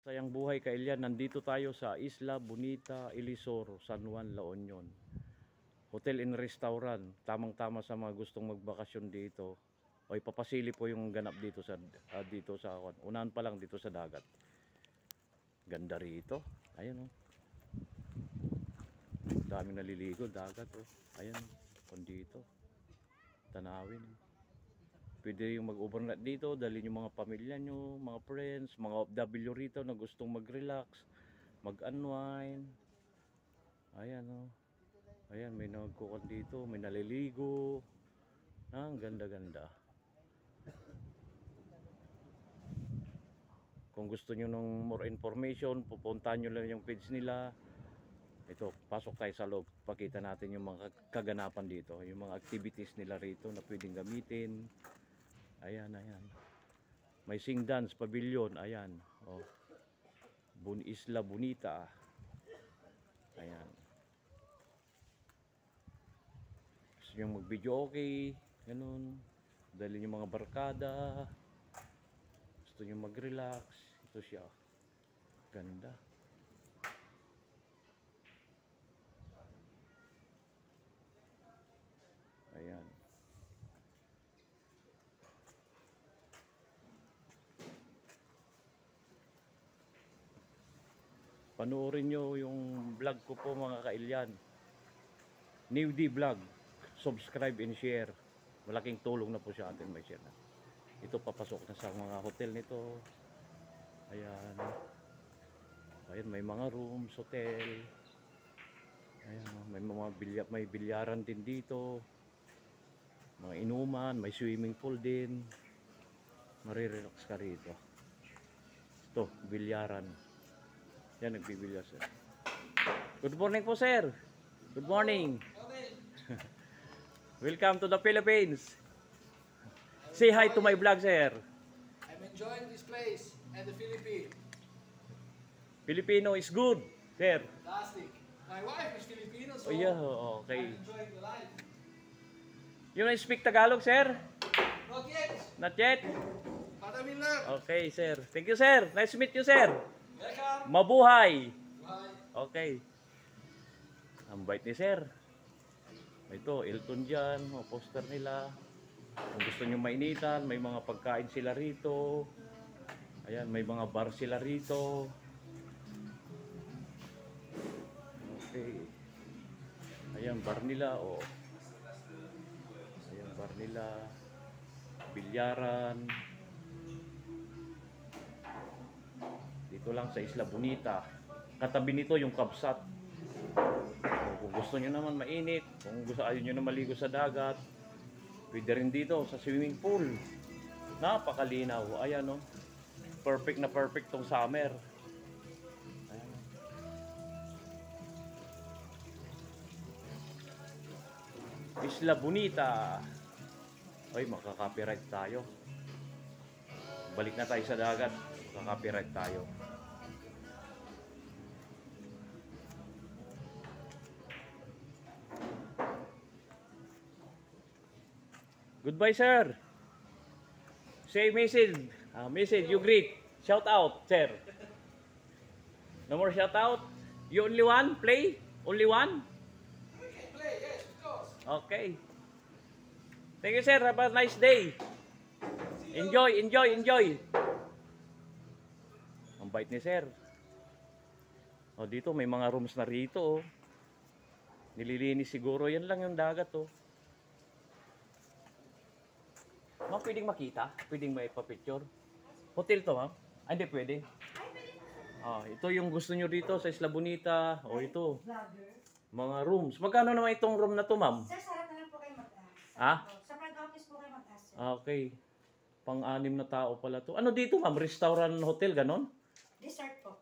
Sayang buhay Kailian, nandito tayo sa Isla Bonita, Ilisoro, San Juan, La Union. Hotel and restaurant, tamang-tama sa mga gustong magbakasyon dito. O ipapasili po yung ganap dito sa unahan pa lang dito sa dagat. Ganda rito. Ayun oh. Daming naliligo, dagat oh. Ayun, dito. Tanawin. Pwede yung mag-overnight dito, dalhin yung mga pamilya nyo, mga friends, mga OFW rito na gustong mag-relax, mag-unwind. Ayan oh. Ayan, may nagkukon dito, may naliligo. Ang ganda-ganda. Kung gusto nyo ng more information, pupuntahan nyo lang yung page nila. Ito, pasok tayo sa loob. Pakita natin yung mga kaganapan dito, yung mga activities nila rito na pwedeng gamitin. Ayan, ayan. May sing dance pavilion, ayan. Oh. Isla Bonita. Ayan. Gusto nyo mag-video okay, ganun. Dahil yung mga barkada. Gusto nyo mag-relax. Ito siya. Ganda. Ayan. Panoorin nyo yung vlog ko po mga Kailian. New D Vlog. Subscribe and share. Malaking tulong na po sa atin may share na. Ito papasok na sa mga hotel nito. Ayan. Ayan, may mga rooms, hotel. Ayan, may bilyaran din dito. Mga inuman, may swimming pool din. Marirelax ka rito. Ito, bilyaran. Yan, nagbibilyar sir. Good morning po sir. Good morning. Welcome to the Philippines. Say hi to my vlog sir. I'm enjoying this place and the Philippines. Filipino is good sir. Fantastic. My wife is Filipino, so Yeah, okay. I'm enjoying the life. You know speak Tagalog sir? Not yet, Not yet? but I will learn. Okay sir. Thank you sir. Nice to meet you sir. Welcome. Mabuhay. Bye. Okay. Ang bait ni sir. Ito, Elton dyan. Mga poster nila. Kung gusto nyo mainitan, may mga pagkain sila rito. Ayan, may mga bar sila rito. Okay. Ayan, bar nila. Oh. Ayan, bar nila. Bilyaran. Dito lang sa Isla Bonita. Katabi nito yung Kabsat. Kung gusto nyo naman mainit, kung gusto ayaw nyo na maligo sa dagat, pwede rin dito sa swimming pool. Napakalinaw. Ayan o. Perfect na perfect tong summer. Ayan. Isla Bonita. Ay, makaka-copyright tayo. Balik na tayo sa dagat. Makaka-copyright tayo. Goodbye, sir. Say message. Message, you greet. Shout out, sir. No more shout out? You only one? Play? Only one? We can play, yes, of course. Okay. Thank you, sir. Have a nice day. Enjoy, enjoy, enjoy. Ang bait ni sir. O, dito may mga rooms na rito. Oh. Nililinis siguro. Yan lang yung dagat. Oh. Ma'am, pwedeng makita? Pwedeng may pa-picture? Hotel to, ma'am? Ah, hindi pwede. Ito yung gusto nyo dito sa Isla Bonita. O, ito. Mga rooms. Magkano naman itong room na to, ma'am? Sir, sarap na lang po kayo mag-ask. Ah? Sa front office po kayo mag-ask, sir. Okay. Pang-anim na tao pala to. Ano dito, ma'am? Restaurant, hotel, ganon? Dessert po.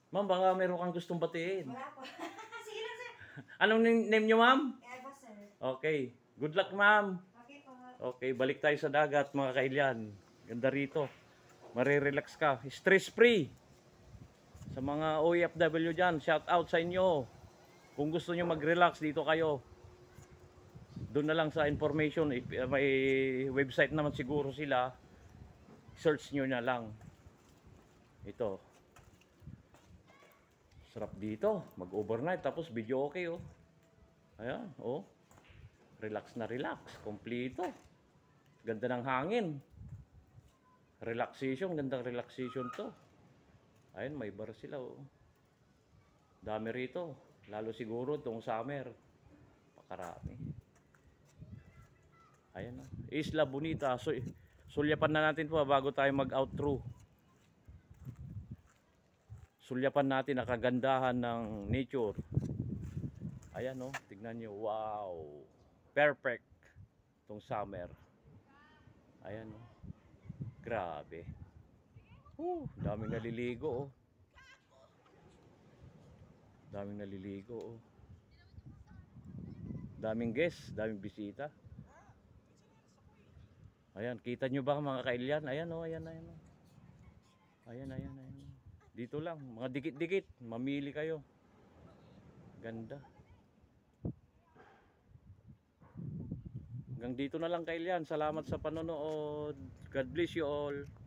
Ma'am, baka meron kang gustong batiin. Wala po. Sige lang, sir. Anong name nyo, ma'am? Eva, sir. Okay. Good luck, ma'am. Okay po. Okay, balik tayo sa dagat, mga Kailian. Ganda rito. Marirelax ka. Stress-free. Sa mga OFW dyan, shout out sa inyo. Kung gusto nyo mag-relax, dito kayo. Doon na lang sa information. May website naman siguro sila. Search nyo na lang. Ito. Sarap dito. Mag-overnight. Tapos video okay, oh. Ayan, oh. Relax na relax. Kompleto. Ganda ng hangin. Relaxation. Gandang relaxation to. Ayan, may bar sila, oh. Dami rito. Lalo siguro itong summer. Pakarami. Ayan, oh. Isla Bonita. So, sulyapan na natin po bago tayo mag-outro. Sulyapan natin ang kagandahan ng nature. Ayan, oh. Tignan nyo. Wow. Perfect. Itong summer. Ayan, oh. Grabe. Daming naliligo, oh. Daming naliligo, oh. Daming guests, daming bisita. Ayan, kita nyo ba mga kailyan? Ayan, oh, ayan, ayan, oh. Ayan, ayan, ayan. Dito lang, mga dikit-dikit, mamili kayo. Ganda. Hanggang dito na lang kailyan. Salamat sa panonood. God bless you all.